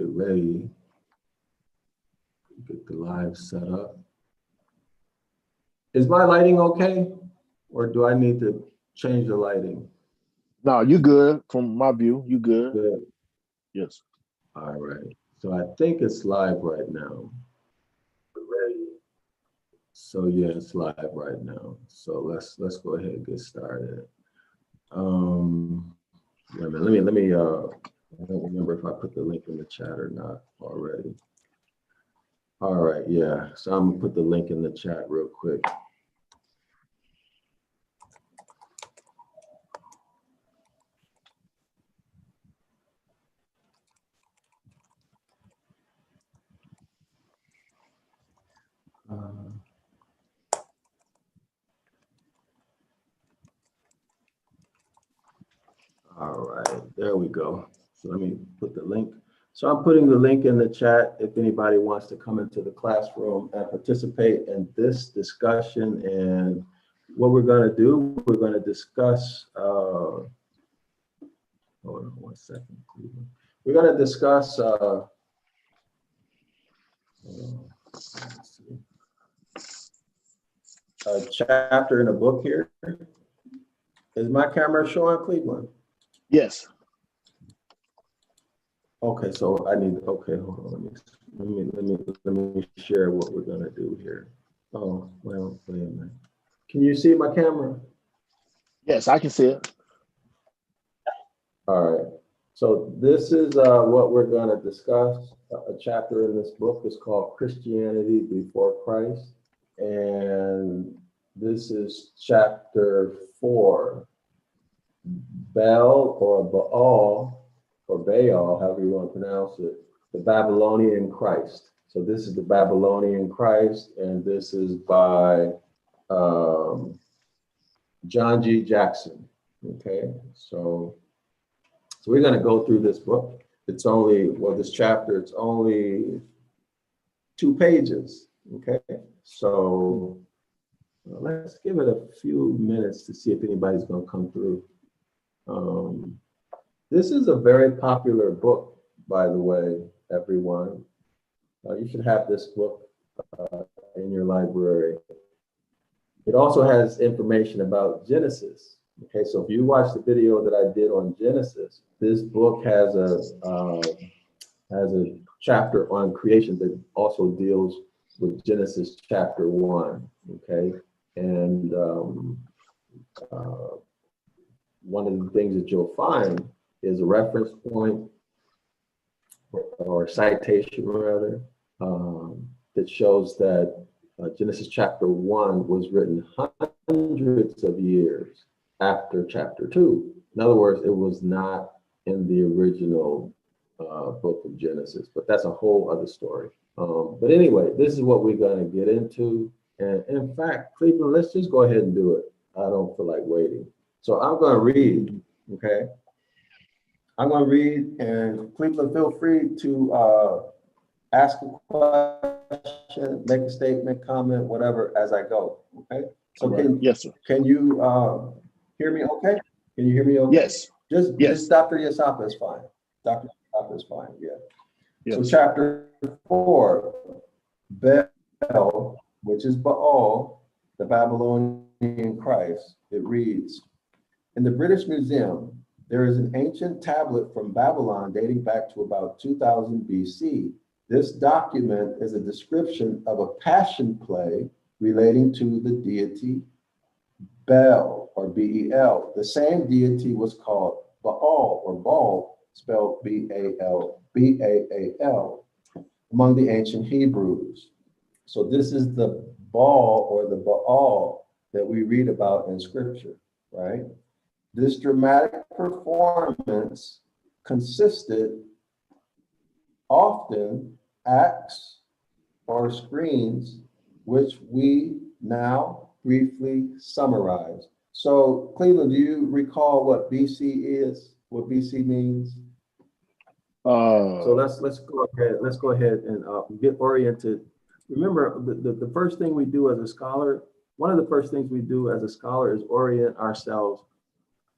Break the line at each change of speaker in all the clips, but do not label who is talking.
Get ready. Get the live set up. Is my lighting okay? Or do I need to change the lighting?
No, you good from my view. You good.
Good.
Yes.
All right. So I think it's live right now. Ready. So yeah, it's live right now. So let's go ahead and get started. Wait a minute, let me I don't remember if I put the link in the chat or not already. All right, yeah. So I'm gonna put the link in the chat real quick. All right, there we go. So let me put the link. So I'm putting the link in the chat if anybody wants to come into the classroom and participate in this discussion. And what we're going to do, we're going to discuss, hold on 1 second. We're going to discuss, let's see, a chapter in a book here. Is my camera showing, Cleveland?
Yes.
Okay, so I need, okay, hold on, let me share what we're gonna do here. Oh, well, wait a minute. Can you see my camera?
Yes, I can see it.
All right, so this is what we're gonna discuss. A chapter in this book is called Christianity Before Christ. And this is chapter 4, Baal or Baal, or Baal, however you want to pronounce it, the Babylonian Christ. So this is the Babylonian Christ, and this is by John G. Jackson. Okay, so we're going to go through this book. It's only, well, this chapter, it's only 2 pages. Okay, so let's give it a few minutes to see if anybody's going to come through. This is a very popular book, by the way, everyone. You should have this book in your library. It also has information about Genesis. Okay, so if you watch the video that I did on Genesis, this book has a chapter on creation that also deals with Genesis chapter 1. Okay, and one of the things that you'll find is a reference point or citation rather that shows that Genesis chapter 1 was written hundreds of years after chapter 2. In other words, it was not in the original book of Genesis, but that's a whole other story. But anyway, this is what we're going to get into. And in fact, Cleveland, let's just go ahead and do it. I don't feel like waiting. So I'm going to read, okay? I'm going to read, and Cleveland, feel free to ask a question, make a statement, comment, whatever, as I go, okay? So
Right. Yes, sir.
Can you hear me okay? Can you hear me okay?
Yes.
Just Dr. Yasapa is fine. Dr. Yasapa is fine, yeah.
Yes.
So chapter 4, Baal, which is Baal, the Babylonian Christ, it reads, in the British Museum, there is an ancient tablet from Babylon dating back to about 2000 BC. This document is a description of a passion play relating to the deity Baal, or B-E-L. The same deity was called Baal, or Baal, spelled B-A-L, B-A-A-L, among the ancient Hebrews. So this is the Baal, or the Baal, that we read about in scripture, right? This dramatic performance consisted often acts or screens, which we now briefly summarize. So Cleveland, do you recall what BC is, what BC means? So let's go ahead and get oriented. Remember, the first thing we do as a scholar, one of the first things we do as a scholar is orient ourselves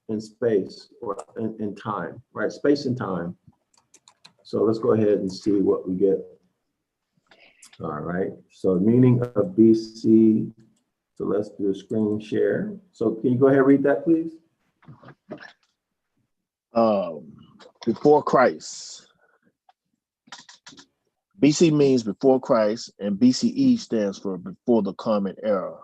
in space or in time, right? Space and time. So let's go ahead and see what we get. All right. So meaning of BC. So let's do a screen share. So can you go ahead and read that, please?
Before Christ. BC means before Christ, and BCE stands for before the Common Era.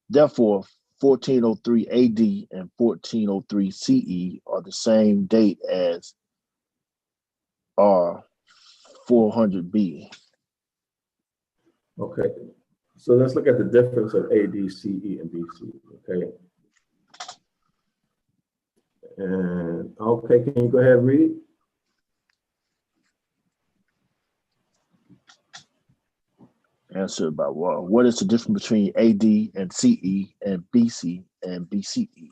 Therefore, 1403 AD and 1403 CE are the same date as are 400 B.
Okay. So let's look at the difference of AD, CE, and BC. Okay. And okay, can you go ahead and read?
Answer by what is the difference between AD and CE and BC and BCE?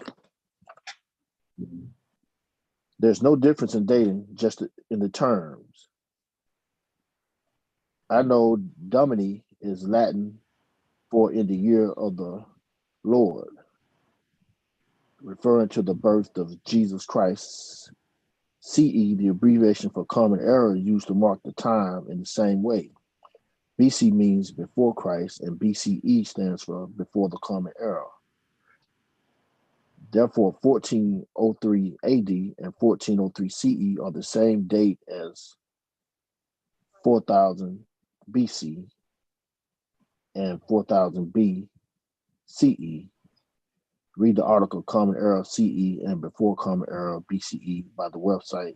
There's no difference in dating, just in the terms. I know Domini is Latin for in the year of the Lord, referring to the birth of Jesus Christ. CE, the abbreviation for Common Era, used to mark the time in the same way. BC means before Christ, and BCE stands for before the Common Era. Therefore, 1403 AD and 1403 CE are the same date as 4000 BC and 4000 BCE. Read the article Common Era CE and Before Common Era BCE by the website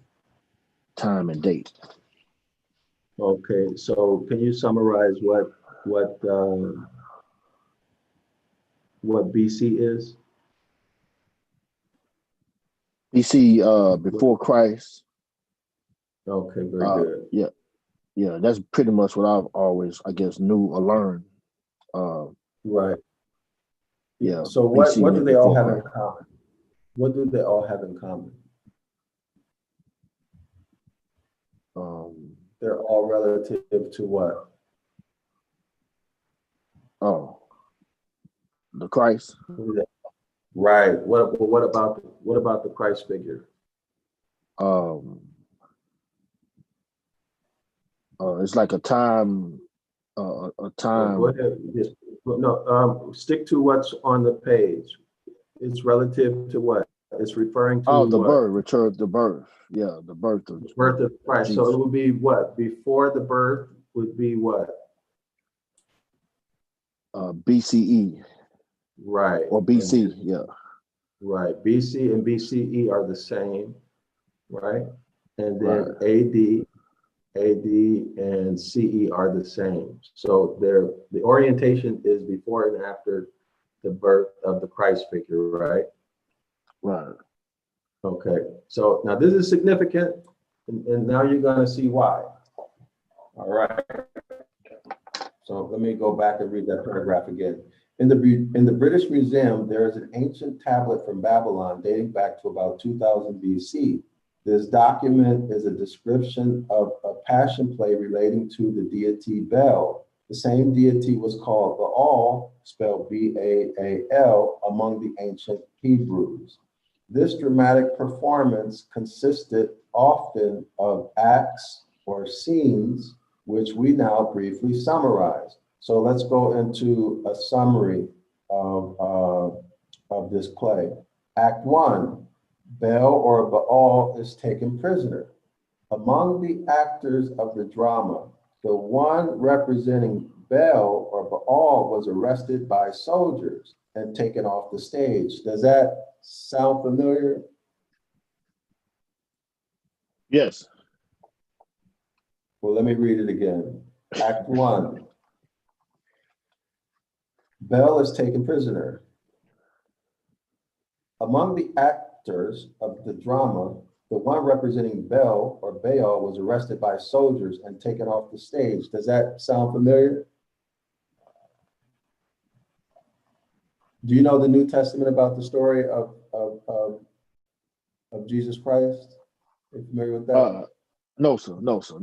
Time and Date.
Okay, so can you summarize what BC is?
BC before Christ.
Okay, very good.
Yeah, that's pretty much what I've always, I guess, knew or learned.
Right.
Yeah.
So what do they all have in common? What do they all have in common? They're all relative to what?
Oh, the Christ.
Right. What about the Christ figure?
It's like a time. A time.
Go ahead. Yes. No. Stick to what's on the page. It's relative to what? It's referring to
the
what?
birth. Return the birth. Yeah, the birth of
Christ.
Jesus.
So it would be what? Before the birth would be what?
BCE.
Right.
Or BC. Yeah.
Right. BC and BCE are the same, right? And then
Right.
AD and CE are the same. So the orientation is before and after the birth of the Christ figure, right?
Right.
Okay. So now this is significant, and now you're going to see why. All right. So let me go back and read that paragraph again. In the British Museum, there is an ancient tablet from Babylon dating back to about 2000 BC. This document is a description of a passion play relating to the deity Baal. The same deity was called Baal, spelled B-A-A-L, among the ancient Hebrews. This dramatic performance consisted often of acts or scenes, which we now briefly summarize. So let's go into a summary of this play. Act 1, Baal or Baal is taken prisoner. Among the actors of the drama, the one representing Baal or Baal was arrested by soldiers and taken off the stage. Does that sound familiar?
Yes.
Well, let me read it again. Act 1. Baal is taken prisoner. Among the actors of the drama, the one representing Baal or Baal was arrested by soldiers and taken off the stage. Does that sound familiar? Do you know the New Testament about the story of Jesus Christ? Are you familiar with that?
No, sir. No, sir.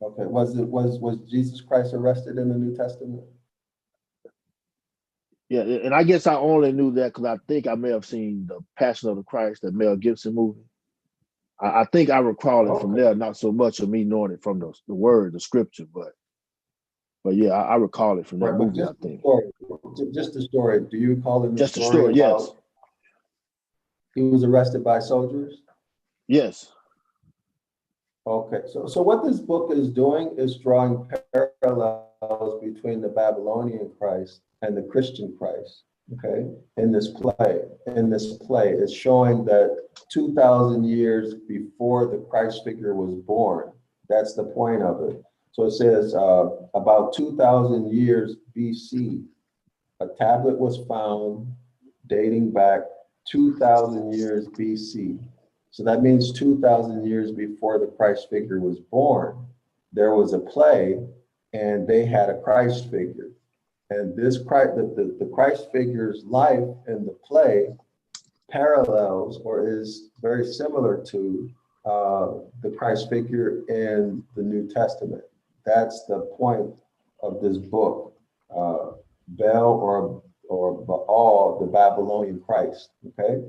Okay. Was Jesus Christ arrested in the New Testament?
Yeah, and I guess I only knew that because I think I may have seen the Passion of the Christ, that Mel Gibson movie. I think I recall it from
Okay.
there, not so much of me knowing it from the word, the scripture, but yeah, I recall it from that
Right, but
movie, I
just the
think.
story, just the story. Do you recall in the
Just the
story
story, yes.
about he was arrested by soldiers?
Yes.
Okay, so what this book is doing is drawing parallels between the Babylonian Christ and the Christian Christ. Okay, in this play, it's showing that 2,000 years before the Christ figure was born. That's the point of it. So it says about 2,000 years BC, a tablet was found dating back 2,000 years BC. So that means 2,000 years before the Christ figure was born, there was a play and they had a Christ figure. And this Christ, the Christ figure's life in the play parallels or is very similar to the Christ figure in the New Testament. That's the point of this book, Baal or Baal, the Babylonian Christ. Okay.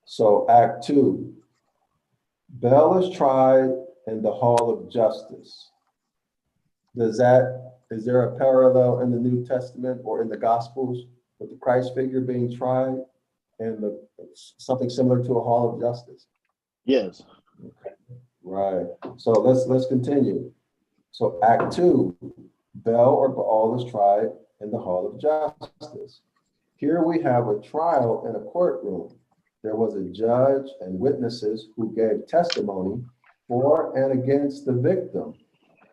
So Act 2, Baal is tried in the Hall of Justice. Is there a parallel in the New Testament or in the Gospels with the Christ figure being tried and something similar to a Hall of Justice?
Yes.
Okay. Right. So let's continue. So Act 2, Baal or Baal is tried in the Hall of Justice. Here we have a trial in a courtroom. There was a judge and witnesses who gave testimony for and against the victim,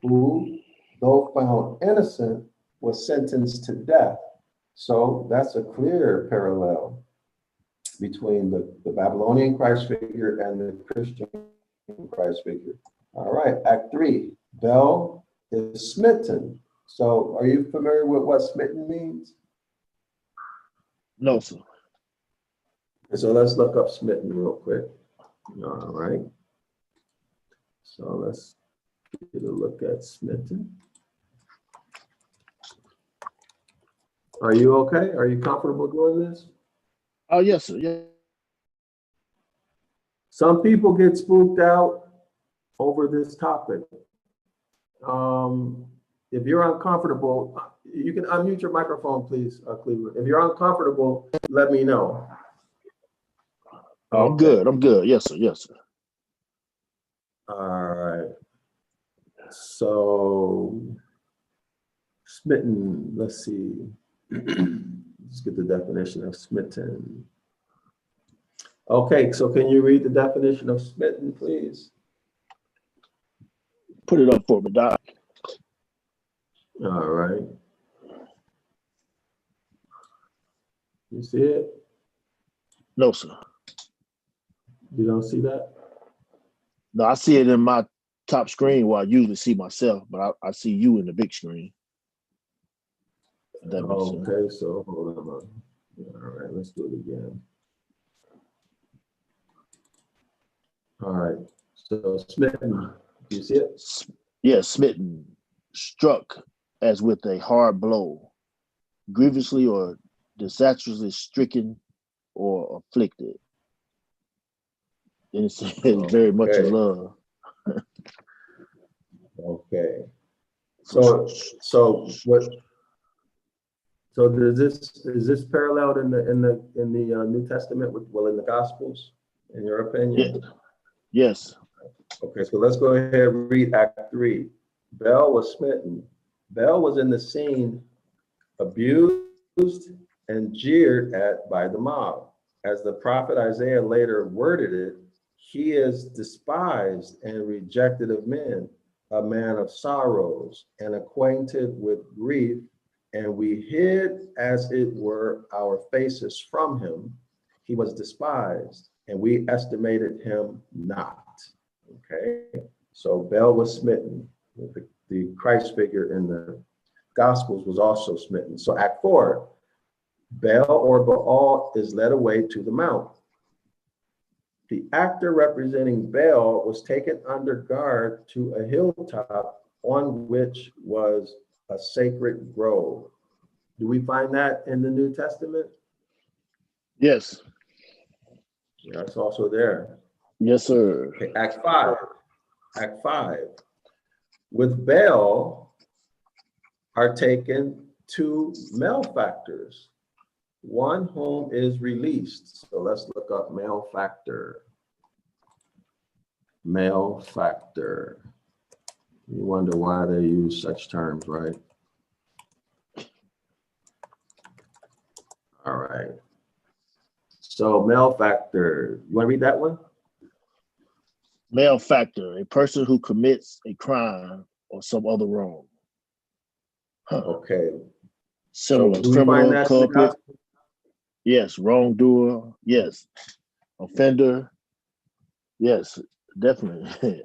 who, though found innocent, was sentenced to death. So that's a clear parallel between the Babylonian Christ figure and the Christian Christ figure. All right, Act 3, Baal is smitten. So are you familiar with what smitten means?
No, sir.
So let's look up smitten real quick. All right. So let's get a look at smitten. Are you okay? Are you comfortable doing this?
Oh, yes, sir. Yeah.
Some people get spooked out over this topic. If you're uncomfortable, you can unmute your microphone, please, Cleveland. If you're uncomfortable, let me know.
I'm
Okay.
good. I'm good. Yes, sir. Yes, sir.
All right. So smitten, let's see. Let's get the definition of smitten. Okay, so can you read the definition of smitten, please?
Put it up for me, Doc.
All right. You see it?
No, sir.
You don't see that?
No, I see it in my top screen where I usually see myself, but I see you in the big screen. That makes sense.
Okay, so hold on. All right, let's do it again. All right, so smitten, do you see it?
Yes, smitten, struck as with a hard blow, grievously or disastrously stricken or afflicted. And it says very much in love.
Okay. So what? So is this paralleled in the New Testament with, well, in the Gospels, in your opinion?
Yes.
Okay, so let's go ahead and read Act 3. Baal was smitten. Baal was in the scene, abused and jeered at by the mob. As the prophet Isaiah later worded it, he is despised and rejected of men, a man of sorrows and acquainted with grief, and we hid, as it were, our faces from him. He was despised, and we estimated him not. Okay, so Baal was smitten. The Christ figure in the Gospels was also smitten. So Act 4, Baal or Baal is led away to the mount. The actor representing Baal was taken under guard to a hilltop on which was a sacred grove. Do we find that in the New Testament?
Yes.
Yeah, it's also there.
Yes, sir.
Okay, Act 5. Act 5. With Baal are taken two malefactors, one whom is released. So let's look up malefactor. Malefactor. You wonder why they use such terms, right? All right. So malefactor, you want to read that one?
Malefactor, a person who commits a crime or some other wrong. Huh.
Okay.
Similar.
So do we find
Criminal,
that in the
culprit.
gospel?
Yes. Wrongdoer. Yes. Offender. Yes, definitely.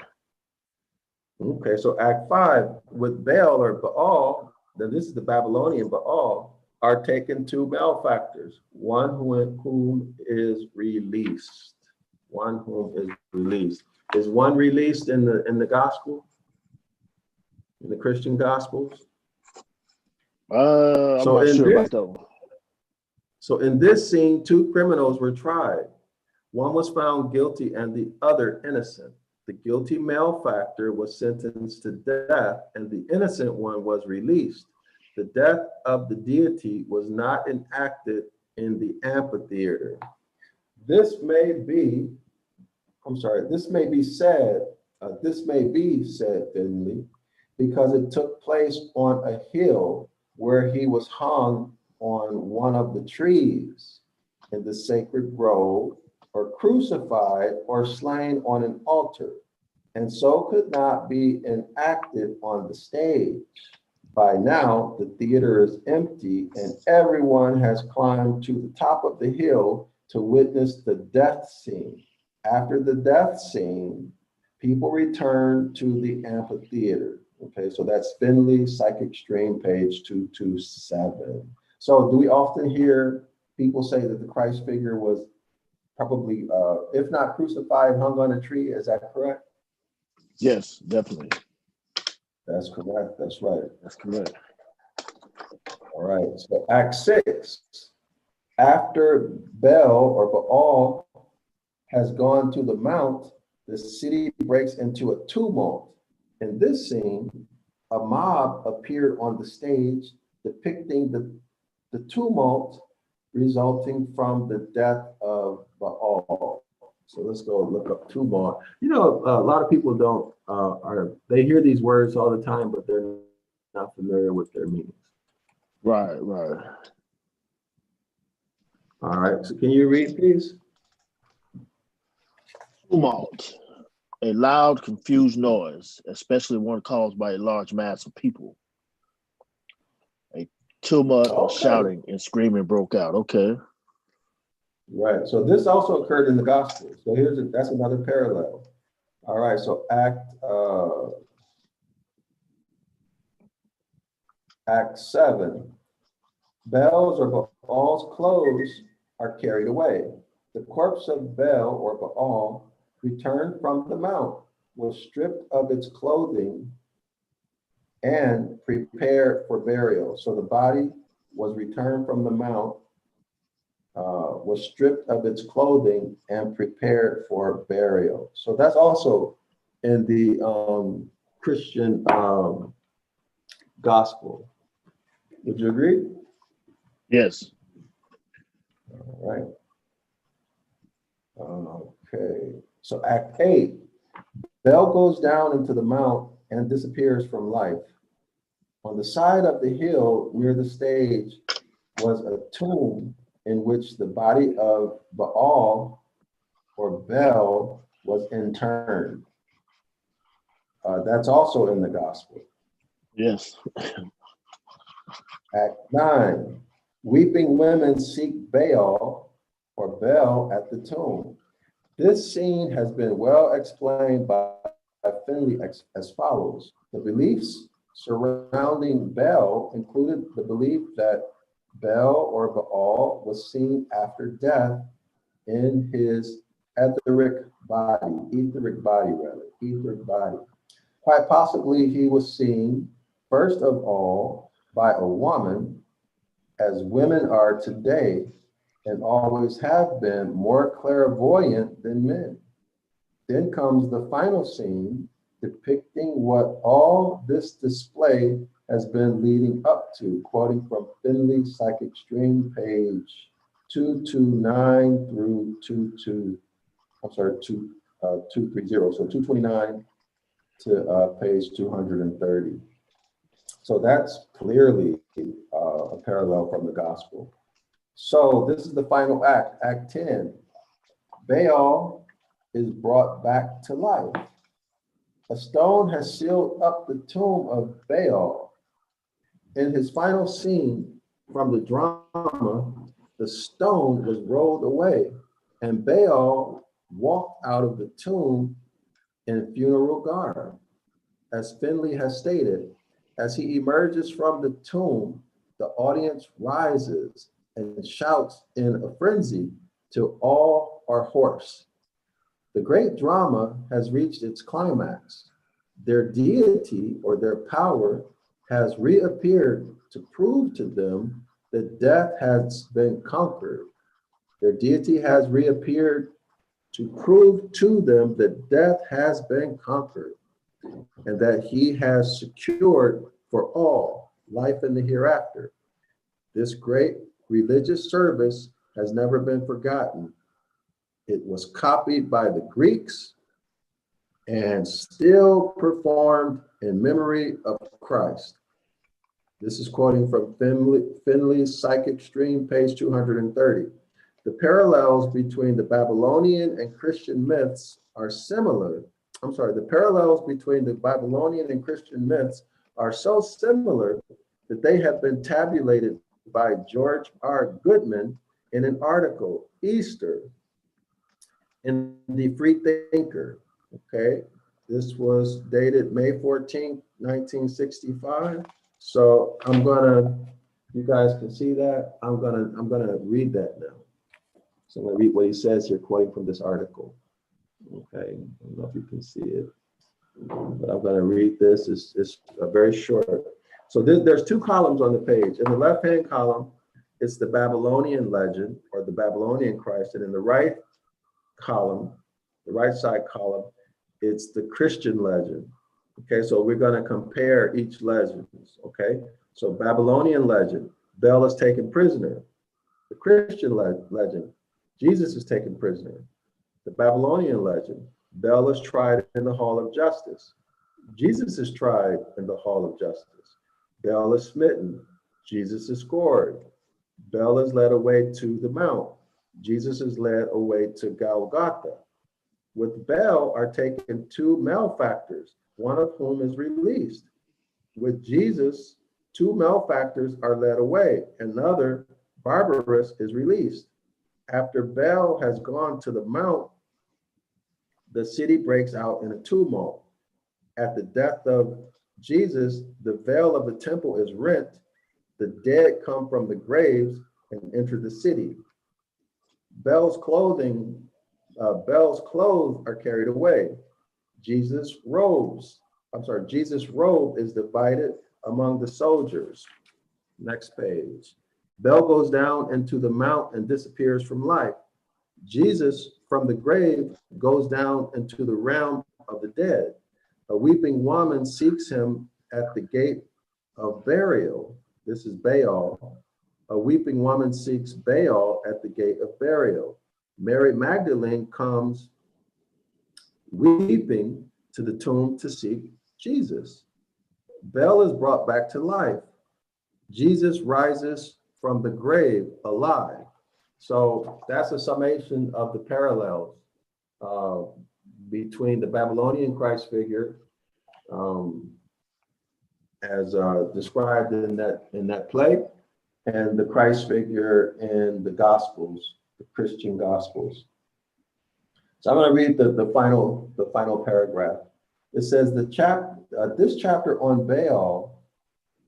Okay, so Act 5, with Baal or Baal, then this is the Babylonian Baal, are taken two malefactors, one whom is released. One whom is released. Is one released in the gospel? In the Christian gospels?
I'm
So
not
in
sure
this,
about that one.
so in this scene, two criminals were tried. One was found guilty and the other innocent. The guilty malefactor was sentenced to death and the innocent one was released. The death of the deity was not enacted in the amphitheater. This may be, this may be said, Finley, because it took place on a hill where he was hung on one of the trees in the sacred grove, or crucified or slain on an altar, and so could not be enacted on the stage. By now, the theater is empty and everyone has climbed to the top of the hill to witness the death scene. After the death scene, people return to the amphitheater. Okay, so that's Finley, Psychic Stream, page 227. So do we often hear people say that the Christ figure was probably, if not crucified, hung on a tree? Is that correct?
Yes, definitely.
That's correct. That's right.
That's correct.
All right. So Act 6. After Baal has gone to the mount, the city breaks into a tumult. In this scene, a mob appeared on the stage depicting the tumult resulting from the death of Baal. So let's go look up tumult. You know, a lot of people don't they hear these words all the time, but they're not familiar with their meanings.
Right, right.
All right. So can you read, please?
Tumult, a loud, confused noise, especially one caused by a large mass of people. A tumult or shouting and screaming broke out. Okay.
Right. So this also occurred in the gospel. So that's another parallel. All right. So Act 7. Baal's or Baal's clothes are carried away. The corpse of Baal or Baal returned from the mount, was stripped of its clothing and prepared for burial. So the body was returned from the mount, was stripped of its clothing and prepared for burial. So that's also in the Christian gospel. Would you agree?
Yes.
All right. Okay. So Act 8, Baal goes down into the mount and disappears from life. On the side of the hill near the stage was a tomb in which the body of Baal or Baal was interned. That's also in the gospel.
Yes.
Act 9, weeping women seek Baal or Baal at the tomb. This scene has been well explained by Finley as follows. The beliefs surrounding Baal included the belief that Baal or Baal was seen after death in his etheric body. Quite possibly he was seen first of all by a woman, as women are today and always have been more clairvoyant than men. Then comes the final scene depicting what all this display has been leading up to, quoting from Finley's Psychic Stream, page 229 through 230, so 229 to page 230. So that's clearly a parallel from the gospel. So this is the final act, Act 10. Baal is brought back to life. A stone has sealed up the tomb of Baal. In his final scene from the drama, the stone was rolled away, and Baal walked out of the tomb in funeral garb. As Finley has stated, as he emerges from the tomb, the audience rises and shouts in a frenzy till all are hoarse. The great drama has reached its climax. Their deity or their power has reappeared to prove to them that death has been conquered. Their deity has reappeared to prove to them that death has been conquered and that he has secured for all life in the hereafter. This great religious service has never been forgotten. It was copied by the Greeks and still performed in memory of Christ. This is quoting from Finley's Psychic Stream, page 230. The parallels between the Babylonian and Christian myths are similar. The parallels between the Babylonian and Christian myths are so similar that they have been tabulated by George R. Goodman in an article, Easter, in the Free Thinker. Okay, this was dated May 14, 1965. So you guys can see that. I'm gonna read that now. So I'm gonna read what he says here, quoting from this article. Okay, I don't know if you can see it, but I'm gonna read this. It's very short. So there's two columns on the page. In the left-hand column, it's the Babylonian legend or the Babylonian Christ, and in the right column, the right side column, it's the Christian legend. Okay, so we're going to compare each legend. Okay, so Babylonian legend, Baal is taken prisoner. The Christian legend, Jesus is taken prisoner. The Babylonian legend, Baal is tried in the hall of justice. Jesus is tried in the hall of justice. Baal is smitten. Jesus is scored. Baal is led away to the mount. Jesus is led away to Golgotha. With Baal are taken two malefactors, one of whom is released. With Jesus, two malefactors are led away. Another, Barbarous, is released. After Baal has gone to the mount, the city breaks out in a tumult. At the death of Jesus, the veil of the temple is rent. The dead come from the graves and enter the city. Baal's clothes are carried away. Jesus' robe is divided among the soldiers. Next page. Baal goes down into the mount and disappears from life. Jesus from the grave goes down into the realm of the dead. A weeping woman seeks him at the gate of burial. This is Baal. A weeping woman seeks Baal at the gate of burial. Mary Magdalene comes weeping to the tomb to seek Jesus. Baal is brought back to life. Jesus rises from the grave alive. So that's a summation of the parallels between the Babylonian Christ figure as described in that play and the Christ figure in the Gospels, the Christian Gospels. So I'm going to read the final paragraph. It says this chapter on Baal,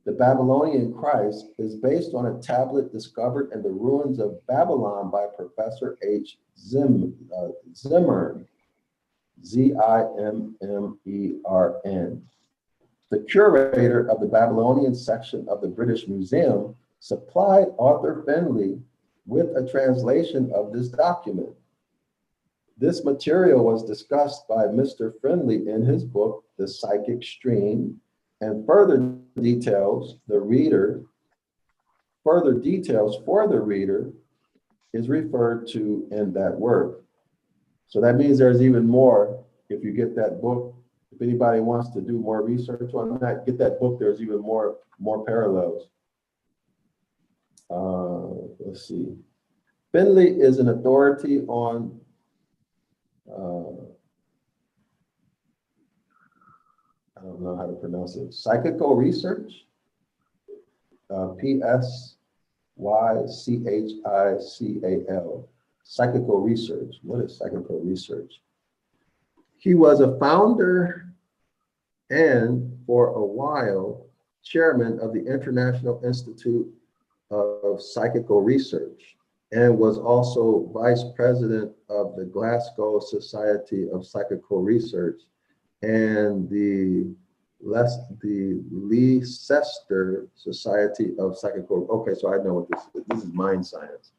the Babylonian Christ, is based on a tablet discovered in the ruins of Babylon by Professor H. Zimmern, Zimmern. The curator of the Babylonian section of the British Museum supplied Arthur Finley with a translation of this document. This material was discussed by Mr. Friendly in his book, The Psychic Stream, and further details for the reader is referred to in that work. So that means there's even more if you get that book. If anybody wants to do more research on that, get that book. There's even more parallels. Let's see. Finley is an authority on I don't know how to pronounce it. Psychical research. PSYCHICAL. Psychical research. What is psychical research? He was a founder and, for a while, chairman of the International Institute of Psychical Research, and was also vice president of the Glasgow Society of Psychical Research and the Leicester Society of Psychical. Okay, so I know what this is. This is mind science.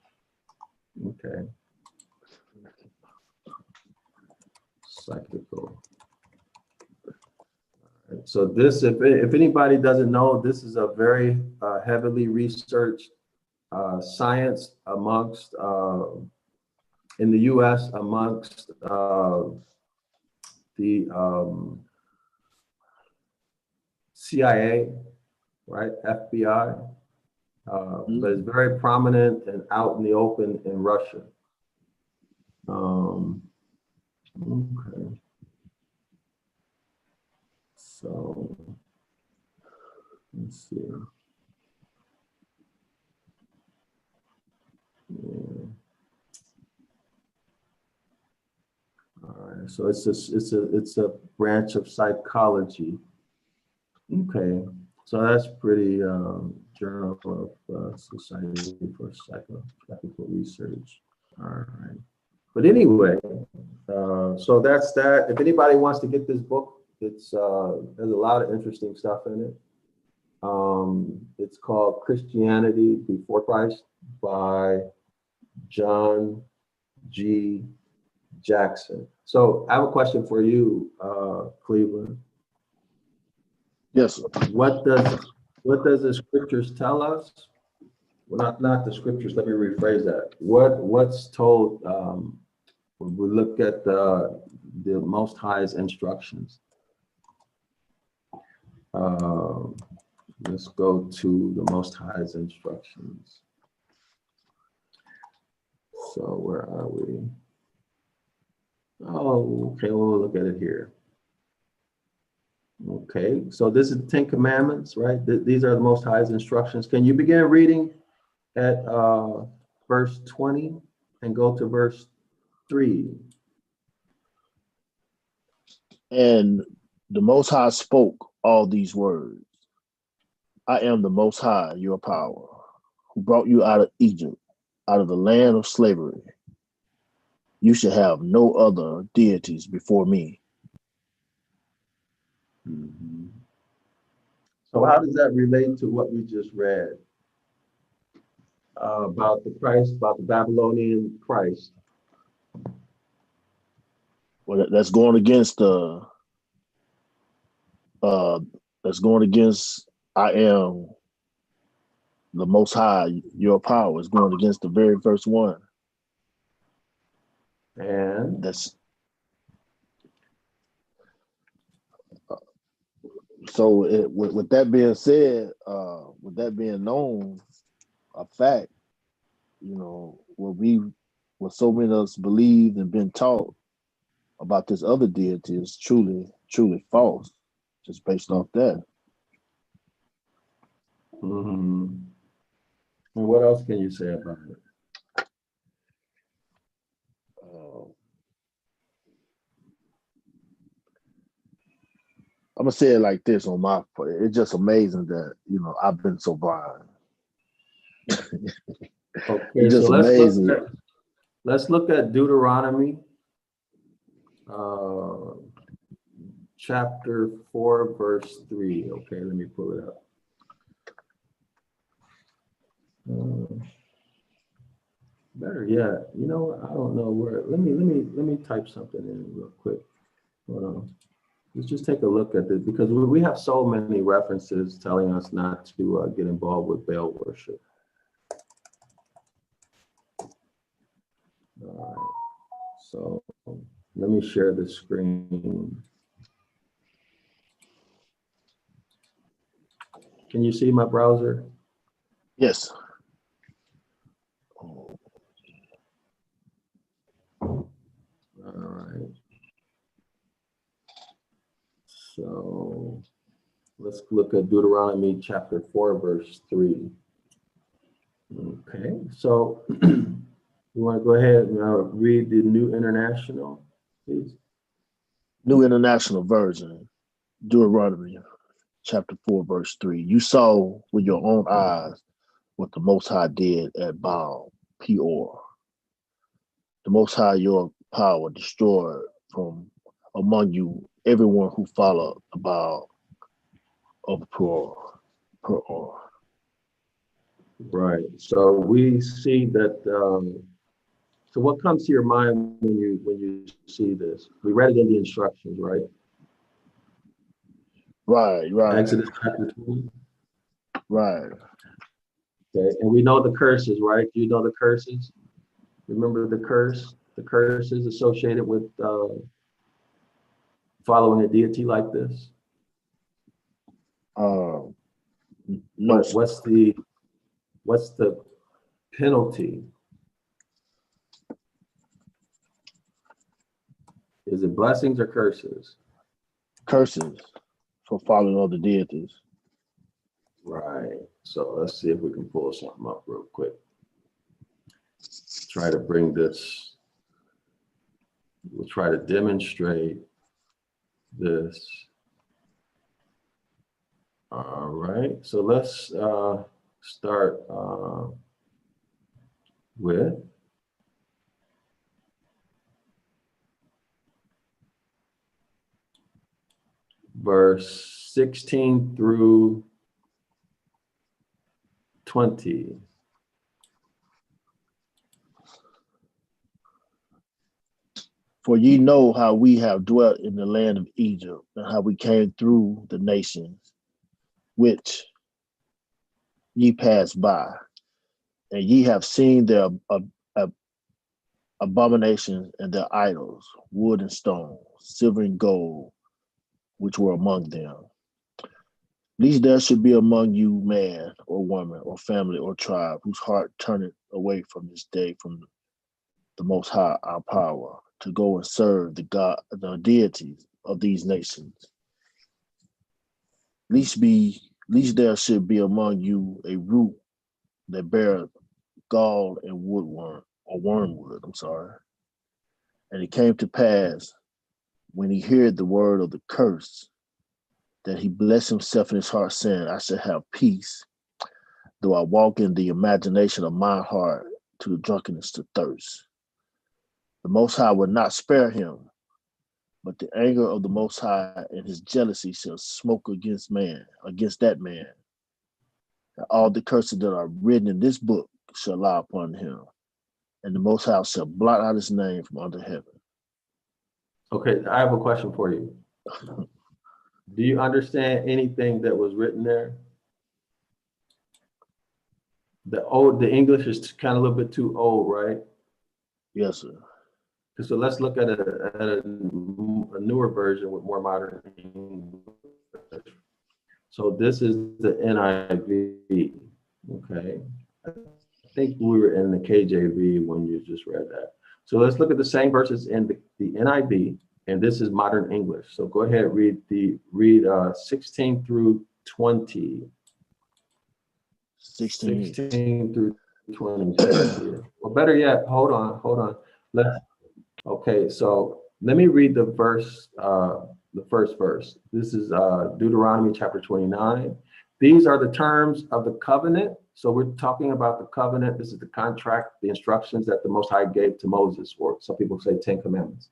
Okay. Psychical. So this, if anybody doesn't know, this is a very heavily researched science amongst, in the US, amongst the CIA, right, FBI, but it's very prominent and out in the open in Russia. Okay. So let's see. Yeah. All right. So it's a branch of psychology. Okay. So that's pretty Journal of Society for Psychical Research. All right. But anyway, so that's that. If anybody wants to get this book, it's there's a lot of interesting stuff in it. It's called Christianity Before Christ by John G. Jackson. So I have a question for you, Cleveland.
Yes.
What does the scriptures tell us? Well, not the scriptures. Let me rephrase that. What's told? When we look at the Most High's instructions. Let's go to the Most High's instructions. So where are we? Oh, okay, we'll look at it here. Okay, so this is the 10 Commandments, right? These are the Most High's instructions. Can you begin reading at verse 20 and go to verse 3?
And the Most High spoke all these words. I am the Most High, your power, who brought you out of Egypt, out of the land of slavery. You shall have no other deities before me.
Mm-hmm. So how does that relate to what we just read about the Christ, about the Babylonian Christ?
Well, that's going against that's going against I am the Most High, your power. Is going against the very first one.
And
that's so. With that being said, with that being known, a fact, what so many of us believed and been taught about this other deity is truly false, just based off that.
mm-hmm. And what else can you say about it?
I'm gonna say it like this on my part. It's just amazing that I've been so blind.
Okay,
it's just
so
amazing.
Let's look at Deuteronomy, chapter 4, verse 3. Okay, let me pull it up. better yet, you know what? I don't know where. Let me type something in real quick. Hold on. Let's just take a look at this because we have so many references telling us not to get involved with Baal worship. All right. So let me share the screen. Can you see my browser?
Yes.
All right. So let's look at Deuteronomy chapter 4, verse 3. Okay, so you want to go ahead and read the New International, please?
New International Version, Deuteronomy chapter 4, verse 3. You saw with your own eyes what the Most High did at Baal, Peor. The Most High, your power, destroyed from among you everyone who followed the Baal of Peor.
Right. So we see that. So what comes to your mind when you see this? We read it in the instructions, right?
Right.
Exodus chapter 20.
Right.
Okay, and we know the curses, right? Do you know the curses? Remember the curse? The curses associated with following a deity like this.
No.
What's the penalty? Is it blessings or curses?
Curses for following other deities.
Right. So let's see if we can pull something up real quick. Try to bring this. We'll try to demonstrate this. All right. So let's start with verse 16 through 20.
For ye know how we have dwelt in the land of Egypt, and how we came through the nations which ye passed by, and ye have seen their abominations and their idols, wood and stone, silver and gold, which were among them. Lest there should be among you man or woman or family or tribe whose heart turneth away from this day from the Most High our power, to go and serve the deities of these nations. Lest there should be among you a root that beareth gall and wormwood. And it came to pass when he heard the word of the curse that he blessed himself in his heart, saying, I shall have peace, though I walk in the imagination of my heart to the drunkenness to thirst. The Most High will not spare him, but the anger of the Most High and his jealousy shall smoke against that man. And all the curses that are written in this book shall lie upon him, and the Most High shall blot out his name from under heaven.
Okay, I have a question for you. Do you understand anything that was written there? The English is kind of a little bit too old, right?
Yes, sir.
So let's look at a newer version with more modern English. So this is the NIV, okay? I think we were in the KJV when you just read that. So let's look at the same verses in the NIV, and this is modern English. So go ahead, read 16 through 20. 16 through 20. Well, better yet, hold on. Okay, so let me read the first verse. This is Deuteronomy chapter 29. These are the terms of the covenant. So we're talking about the covenant. This is the contract, the instructions that the Most High gave to Moses, or some people say 10 commandments.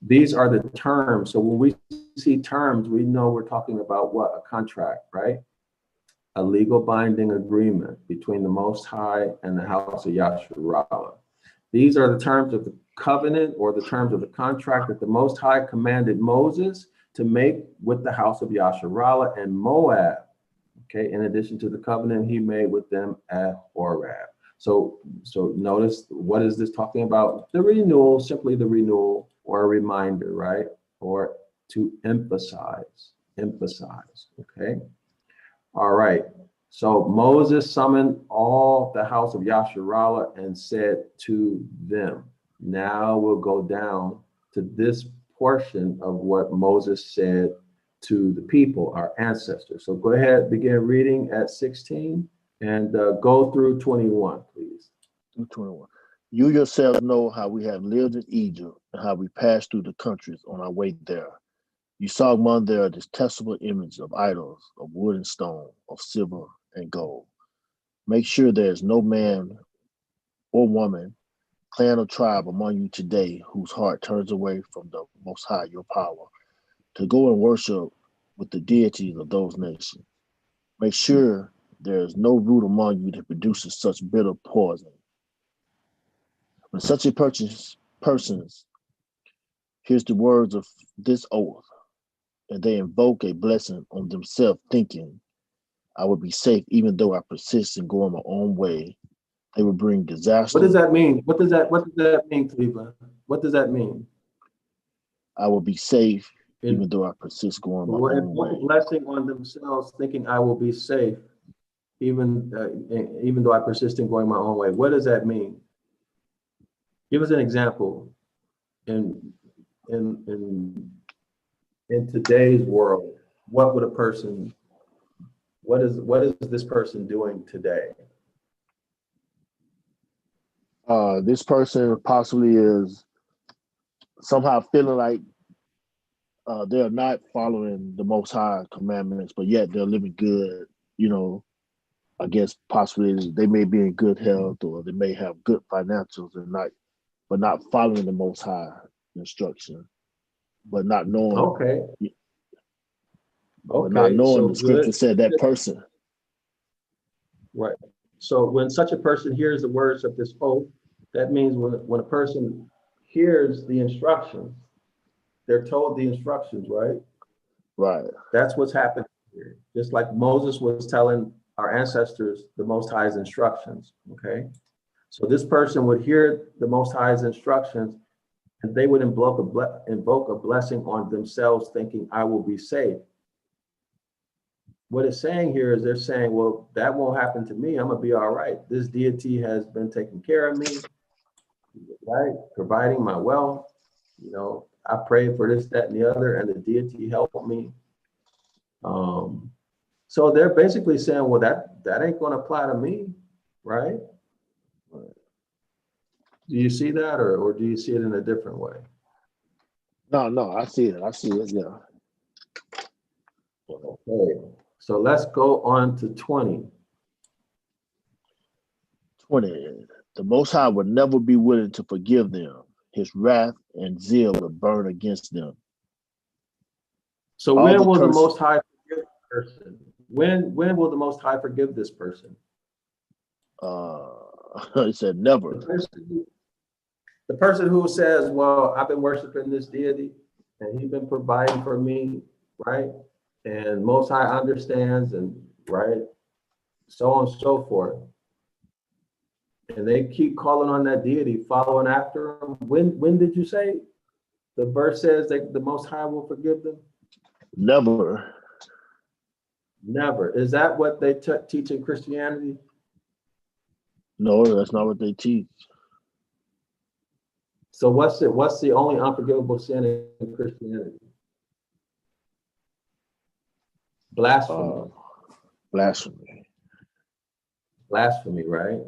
These are the terms. So when we see terms, we know we're talking about what? A contract, right? A legal binding agreement between the Most High and the house of Yasharallah. These are the terms of the covenant or the terms of the contract that the Most High commanded Moses to make with the house of Yasharallah and Moab. Okay, in addition to the covenant he made with them at Horeb. So notice, what is this talking about? The renewal, simply the renewal or a reminder, right? Or to emphasize, okay? All right, so Moses summoned all the house of Yasharallah and said to them. Now we'll go down to this portion of what Moses said to the people, our ancestors. So go ahead, begin reading at 16 and go through 21, please.
Through 21. You yourselves know how we have lived in Egypt and how we passed through the countries on our way there. You saw among their detestable images of idols, of wood and stone, of silver and gold. Make sure there is no man or woman, clan or tribe among you today whose heart turns away from the Most High, your power, to go and worship with the deities of those nations. Make sure there is no root among you that produces such bitter poison. When such a person hears the words of this oath, and they invoke a blessing on themselves, thinking, I will be safe even though I persist in going my own way, they will bring disaster.
What does that mean? What does that mean, Cleveland? What does that mean?
I will be safe even though I persist going my own way.
Blessing on themselves, thinking I will be safe, even though I persist in going my own way. What does that mean? Give us an example in today's world. What is this person doing today?
This person possibly is somehow feeling like they're not following the Most High commandments, but yet they're living good. You know, I guess possibly they may be in good health, or they may have good financials, but not following the Most High instruction, but not knowing.
Okay.
But not knowing the scripture said that person.
Right. So when such a person hears the words of this oath, that means when a person hears the instructions, they're told the instructions, right?
Right.
That's what's happening here. Just like Moses was telling our ancestors the Most High's instructions, okay? So this person would hear the Most High's instructions, and they would invoke a blessing on themselves, thinking, I will be safe. What it's saying here is they're saying, well, that won't happen to me. I'm going to be all right. This deity has been taking care of me, right? Providing my wealth. You know, I prayed for this, that, and the other, and the deity helped me. So they're basically saying, well, that ain't going to apply to me, right? Do you see that, or do you see it in a different way?
No, I see it. Yeah.
Okay, so let's go on to 20.
20. The Most High would never be willing to forgive them. His wrath and zeal will burn against them.
So when will the Most High forgive this person? When will the Most High forgive this person?
He said never.
The person who says, well, I've been worshiping this deity and he's been providing for me, right? And Most High understands, and right, so on and so forth. And they keep calling on that deity, following after him. When did you say the verse says that the Most High will forgive them?
Never.
Never. Is that what they teach in Christianity?
No, that's not what they teach.
So what's the only unforgivable sin in Christianity? Blasphemy. Blasphemy, right?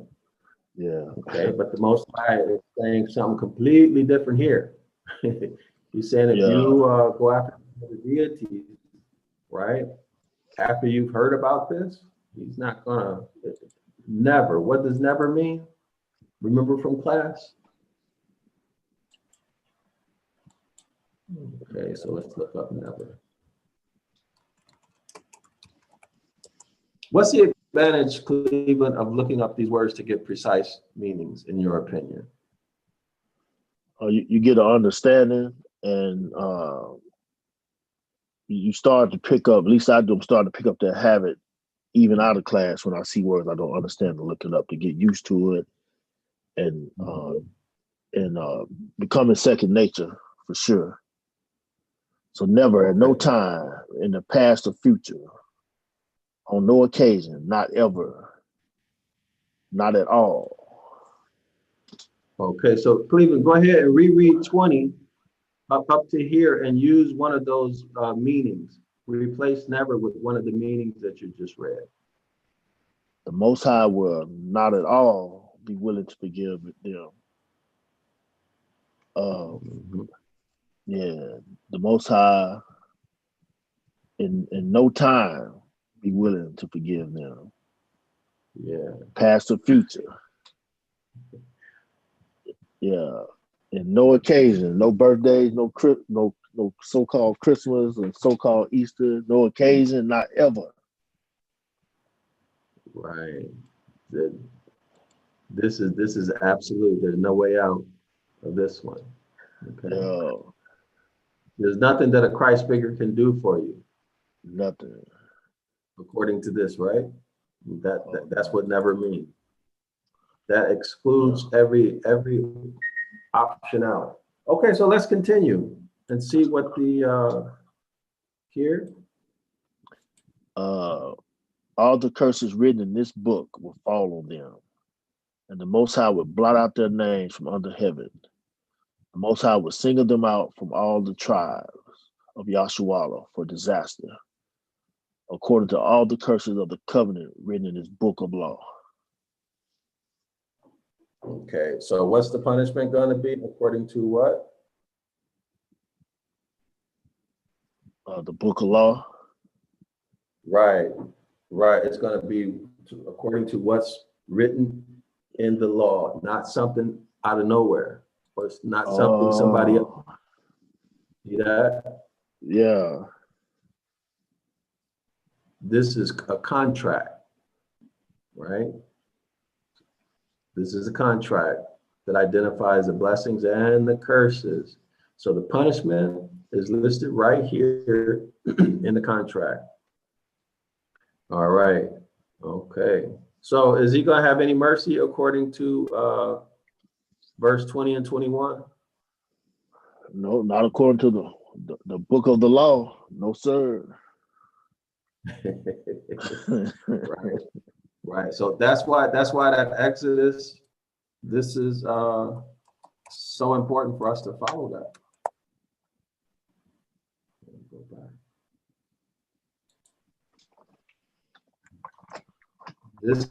Yeah.
Okay, but the Most High is saying something completely different here. He's saying if you go after the deity, right? After you've heard about this, he's not gonna. Never. What does never mean? Remember from class? Okay, so let's look up never. What's the advantage, Cleveland, of looking up these words to get precise meanings, in your opinion?
you get an understanding, and you start to pick up. At least I do. I'm starting to pick up that habit, even out of class, when I see words I don't understand, to look it up, to get used to it, and becoming second nature for sure. So never, at no time, in the past or future, on no occasion, not ever, not at all.
Okay, so Cleveland, go ahead and reread 20 up to here and use one of those meanings. Replace never with one of the meanings that you just read.
The Most High will not at all be willing to forgive them. Yeah, the Most High in no time be willing to forgive them.
Yeah.
Past or future. Yeah. In no occasion, no birthdays, no so-called Christmas or so-called Easter, no occasion, not ever.
Right. This is absolute. There's no way out of this one. Okay.
Yeah.
There's nothing that a Christ figure can do for you.
Nothing.
According to this, right? That's what never means. That excludes every option out. Okay, so let's continue and see what the here.
All the curses written in this book will fall on them, and the Most High will blot out their names from under heaven. The Most High will single them out from all the tribes of Yashuala for disaster, according to all the curses of the covenant written in this book of law.
Okay, so what's the punishment going to be according to what?
The book of law.
Right. It's going to be according to what's written in the law, not something out of nowhere, or it's not something somebody else. See that?
Yeah.
This is a contract, right? This is a contract that identifies the blessings and the curses. So the punishment is listed right here in the contract. All right. Okay. So is he going to have any mercy according to verse 20 and 21?
No, not according to the book of the law. No, sir.
Right. So that's why that Exodus, this is so important for us to follow that. Go back. This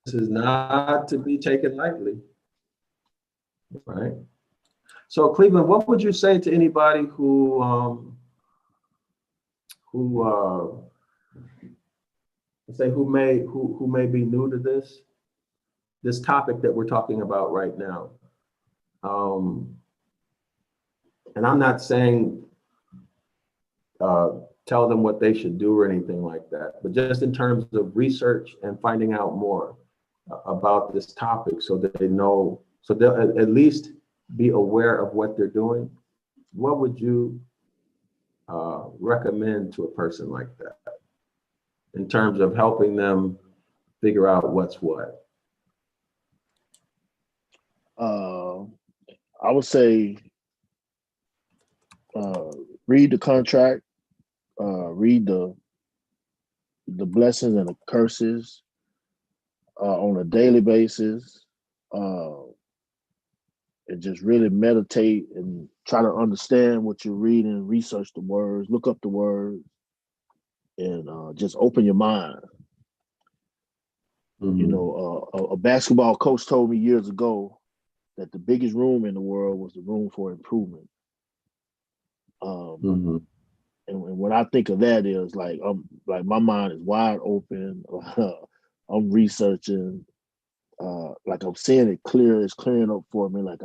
is not to be taken lightly, right? So Cleveland, what would you say to anybody who may be new to this topic that we're talking about right now? And I'm not saying tell them what they should do or anything like that, but just in terms of research and finding out more about this topic so that they know, so they'll at least be aware of what they're doing. What would you recommend to a person like that in terms of helping them figure out what's what?
I would say read the contract, read the blessings and the curses on a daily basis, and just really meditate and try to understand what you're reading, research the words, look up the words, and just open your mind. Mm-hmm. You know, a basketball coach told me years ago that the biggest room in the world was the room for improvement. Mm-hmm. And when I think of that, is like my mind is wide open. I'm researching, like I'm seeing it clear. It's clearing up for me. Like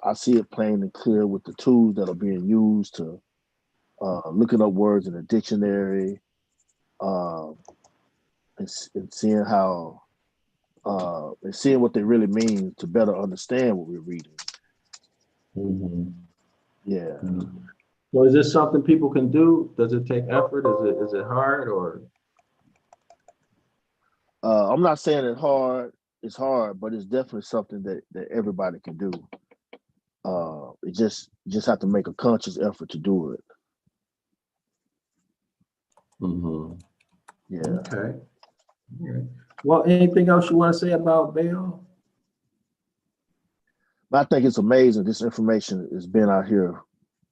I see it plain and clear with the tools that are being used to looking up words in a dictionary, and seeing how and seeing what they really mean to better understand what we're reading.
Mhm.
Yeah.
Mhm. So is this something people can do? Does it take effort? Is it hard or?
I'm not saying it's hard, but it's definitely something that everybody can do. It just you just have to make a conscious effort to do it.
Mhm.
Yeah.
Okay. All right. Well, anything else you want to say about Baal?
But I think it's amazing this information has been out here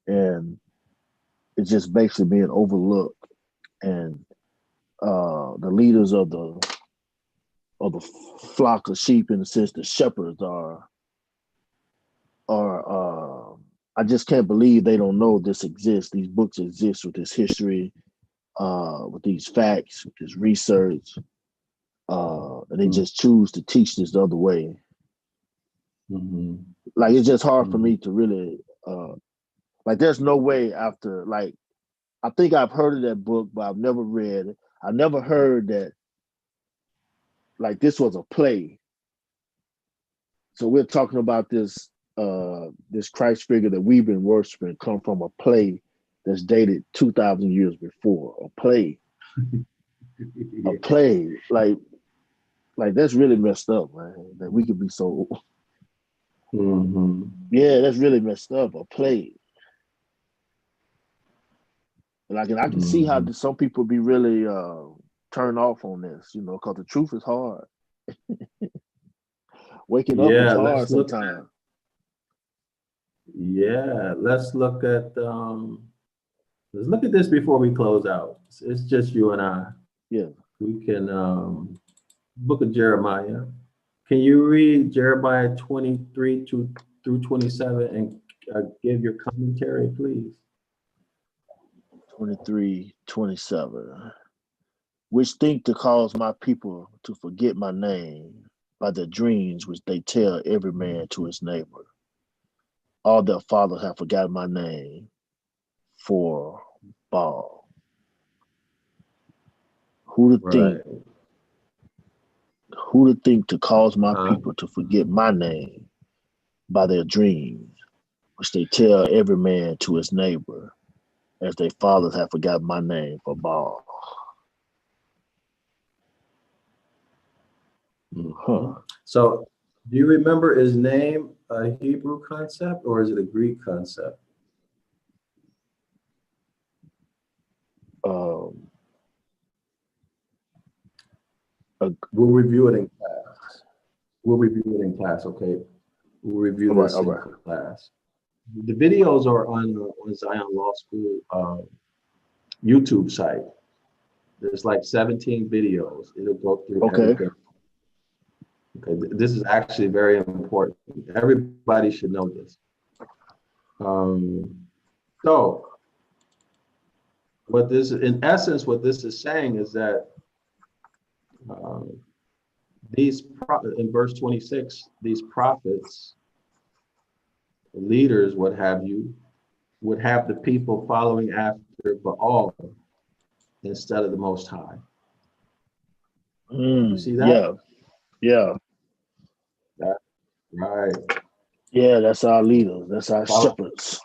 and it's just basically being overlooked. And the leaders of the flock of sheep, in a sense, the shepherds are I just can't believe they don't know this exists. These books exist with this history, with these facts, with this research, and they just choose to teach this the other way.
Mm-hmm.
Like it's just hard for
Mm-hmm.
me to really like. There's no way after like I think I've heard of that book, but I've never read it. I never heard that like this was a play. So we're talking about this Christ figure that we've been worshiping come from a play that's dated 2,000 years before. A
Yeah.
play, like that's really messed up, man. That we could be so
Mm-hmm.
yeah, that's really messed up. A play. Like, and I can see how
Mm-hmm.
some people be really turned off on this, because the truth is hard. Waking up is
Yeah,
hard sometimes.
let's look at this before we close out. It's just you and I.
Yeah.
We can book of Jeremiah. Can you read Jeremiah 23 through 27 and give your commentary, please?
23:27. Which think to cause my people to forget my name by the dreams which they tell every man to his neighbor. All their fathers have forgotten my name for Baal. Who to think,
Right.
who to think to cause my
Uh-huh.
people to forget my name by their dreams, which they tell every man to his neighbor, as their fathers have forgotten my name for Baal.
Mhm.
Huh.
So, do you remember his name a Hebrew concept or is it a Greek concept?
Um,
We'll review it in class. We'll review it in class, okay? We'll review
all right,
this
all
in
right.
class. The videos are on Zion Law School YouTube site. There's like 17 videos. It'll go through
Okay.
everything. Okay, this is actually very important. Everybody should know this. So, in essence, what this is saying is that um, in verse 26, these prophets, leaders, what have you, would have the people following after Baal instead of the Most High. You see that?
Yeah, yeah,
That right.
yeah. That's our leaders. That's our
Follow,
shepherds.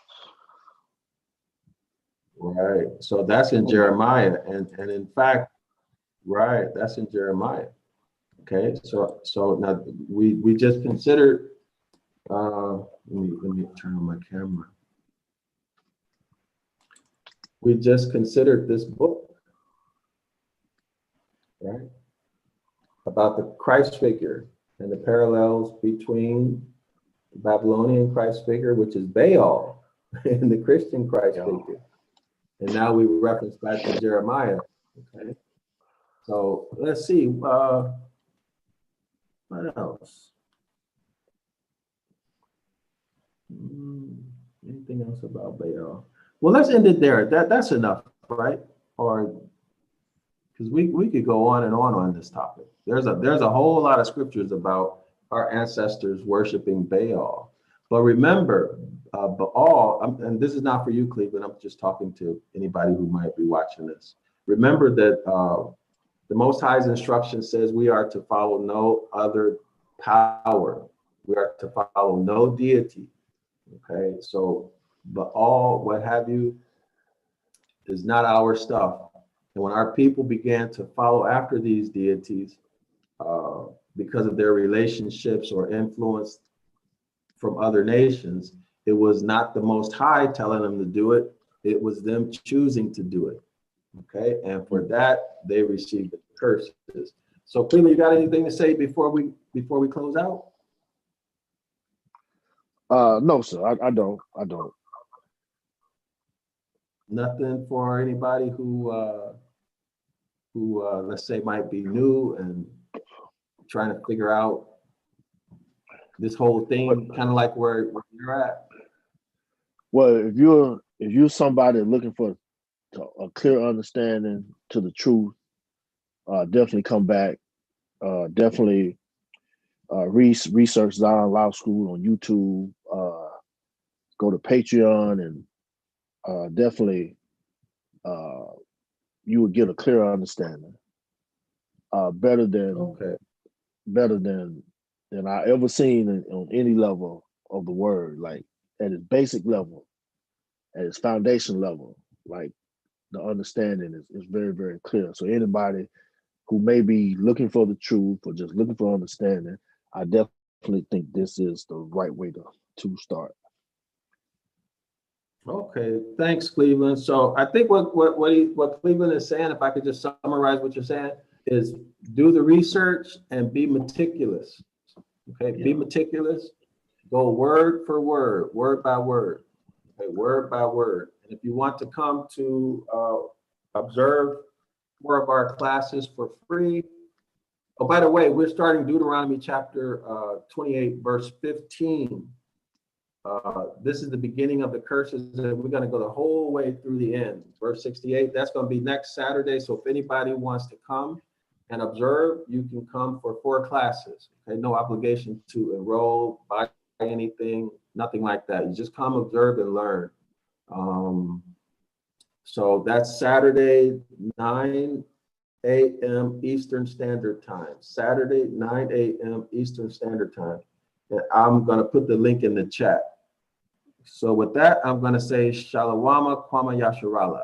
right. So that's in
Oh,
Jeremiah, and in fact, right, that's in Jeremiah. Okay, so now we just considered. Let me turn on my camera. We just considered this book, right, about the Christ figure and the parallels between the Babylonian Christ figure, which is Baal, and the Christian Christ
yeah.
figure. And now we reference back to Jeremiah. Okay, so let's see. What else? Anything else about Baal? Well, let's end it there. That's enough, right? Or because we could go on and on this topic. There's a whole lot of scriptures about our ancestors worshiping Baal. But remember, Baal, and this is not for you, Cleveland. I'm just talking to anybody who might be watching this. Remember that the Most High's instruction says we are to follow no other power. We are to follow no deity. Okay, so Baal, what have you, is not our stuff. And when our people began to follow after these deities, uh, because of their relationships or influence from other nations, it was not the Most High telling them to do it. It was them choosing to do it. Okay, and for that they received the curses. So, Cleveland, you got anything to say before we close out?
No, sir, I don't. I don't.
Nothing for anybody who let's say might be new and trying to figure out this whole thing, kind of like where you're at.
Well, if you're somebody looking for a clear understanding to the truth, definitely come back. Definitely research Zion Law School on YouTube. Go to Patreon and definitely you would get a clear understanding. Better
Okay.
than I ever seen on any level of the word, like at its basic level, at its foundation level, like the understanding is very, very clear. So anybody who may be looking for the truth or just looking for understanding, I definitely think this is the right way to start.
Okay, thanks, Cleveland. So I think what Cleveland is saying, if I could just summarize what you're saying, is do the research and be meticulous. Okay, be meticulous. Go word for word, word by word. Okay, word by word. And if you want to come to observe more of our classes for free. Oh, by the way, we're starting Deuteronomy chapter 28, verse 15. This is the beginning of the curses, and we're going to go the whole way through the end. Verse 68, that's going to be next Saturday. So if anybody wants to come and observe, you can come for 4 classes. Okay, no obligation to enroll, buy anything, nothing like that. You just come, observe, and learn. So that's Saturday, 9 a.m. Eastern Standard Time. Saturday, 9 a.m. Eastern Standard Time. And I'm going to put the link in the chat. So with that, I'm going to say Shalawama Kwama Yasharala.